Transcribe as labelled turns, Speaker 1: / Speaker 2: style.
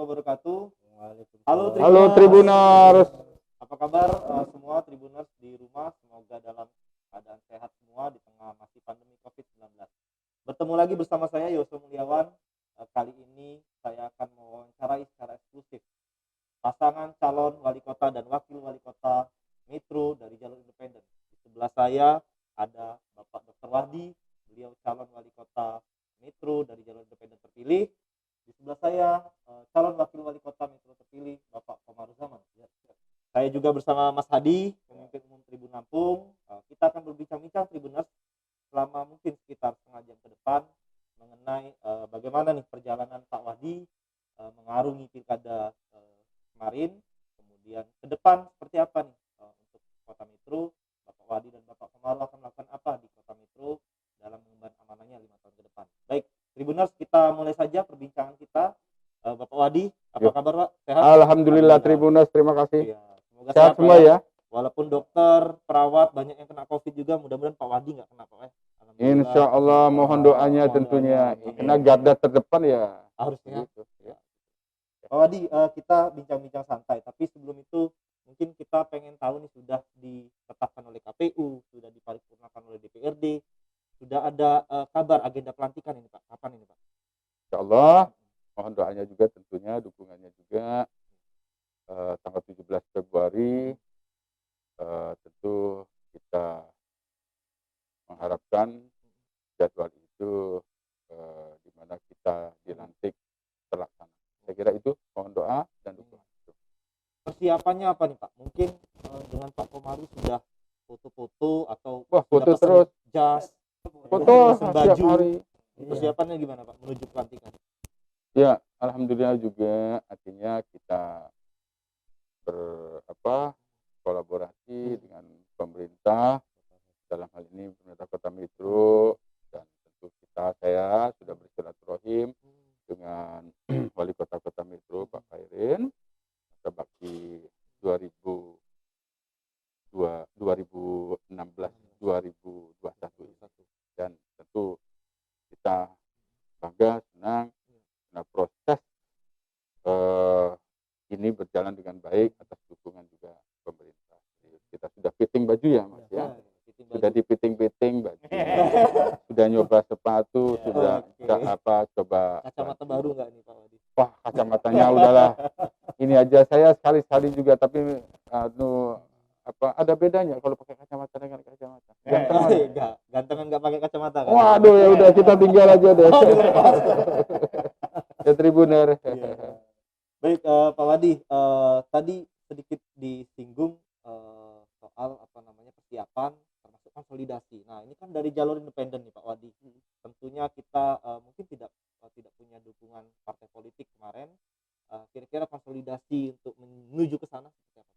Speaker 1: wabarakatuh.
Speaker 2: Halo
Speaker 1: Halo
Speaker 2: Tribuners.
Speaker 1: Apa kabar semua Tribuners di rumah? Semoga dalam keadaan sehat semua di tengah masih pandemi COVID-19. Bertemu lagi bersama saya Yoso Mulyawan. Kali ini saya akan mewawancarai secara eksklusif pasangan calon wali kota dan wakil wali kota Metro dari jalur independen. Di sebelah saya ada Bapak Dr. Wahdi, beliau calon wali kota Metro dari jalur independen terpilih. Di sebelah saya calon wakil wali kota Metro terpilih Bapak Komaruzzaman. Saya juga bersama Mas Hadi, pemimpin umum Tribun Lampung. Kita akan berbincang-bincang Tribuners selama mungkin sekitar setengah jam ke depan mengenai bagaimana nih perjalanan Pak Wahdi mengarungi pilkada kemarin, kemudian ke depan seperti apa nih untuk kota Metro. Bapak Wahdi dan Bapak Komaru akan melakukan apa di kota Metro dalam mengemban amanahnya 5 tahun ke depan. Baik, Tribuners, kita mulai saja perbincangan kita. Bapak Wahdi, apa kabar Pak? Sehat?
Speaker 2: Alhamdulillah Tribuners, terima kasih.
Speaker 1: Iya, semoga
Speaker 2: Sehat semua
Speaker 1: Pak
Speaker 2: ya.
Speaker 1: Walaupun dokter, perawat banyak yang kena COVID juga, mudah-mudahan Pak Wahdi nggak kena Pak. Alhamdulillah.
Speaker 2: Insya Allah mohon doanya tentunya. Karena garda terdepan ya.
Speaker 1: Harusnya.
Speaker 2: Gitu, ya.
Speaker 1: Pak Wahdi, kita bincang-bincang santai. Tapi sebelum itu mungkin kita pengen tahu nih, sudah ditetapkan oleh KPU, sudah diparipurnakan oleh DPRD, sudah ada kabar agenda pelantikan ini Pak. Kapan ini Pak?
Speaker 2: Insya Allah mohon doanya juga tentunya, dukungannya juga. Tanggal 17 Februari tentu kita mengharapkan jadwal itu di mana kita dilantik terlaksana. Saya kira itu, mohon doa dan dukungan.
Speaker 1: Persiapannya apa nih Pak? Mungkin dengan Pak Komaru sudah foto-foto atau
Speaker 2: Foto
Speaker 1: sudah pesen
Speaker 2: terus.
Speaker 1: jas,
Speaker 2: Foto
Speaker 1: pesen
Speaker 2: setiap
Speaker 1: baju.
Speaker 2: hari.
Speaker 1: Persiapannya gimana Pak menuju pelantikan?
Speaker 2: Ya, alhamdulillah juga artinya kita kolaborasi dengan pemerintah, dalam hal ini pemerintah Kota Metro, dan tentu saya sudah bersilaturahim dengan Wali Kota Kota Metro Pak Khairin masa bakti 2016-2021, dan tentu kita bangga, senang karena proses ini berjalan dengan baik atas dukungan juga pemerintah. Kita sudah fitting baju ya Mas ya. Sudah di fitting baju. Sudah nyoba sepatu, sudah coba
Speaker 1: Kacamata baru nggak nih Pak Wahdi?
Speaker 2: Wah, kacamatanya udahlah. Ini aja saya sekali-sekali juga, tapi ada bedanya kalau pakai kacamata dengan kacamata.
Speaker 1: Gantengan nggak pakai kacamata kan?
Speaker 2: Waduh, ya udah kita tinggal aja deh. Ya Tribuner.
Speaker 1: Iya. Baik Pak Wahdi, tadi sedikit disinggung soal persiapan termasuk konsolidasi. Nah ini kan dari jalur independen nih Pak Wahdi. Tentunya kita mungkin tidak punya dukungan partai politik kemarin. Kira-kira konsolidasi untuk menuju ke sana seperti apa?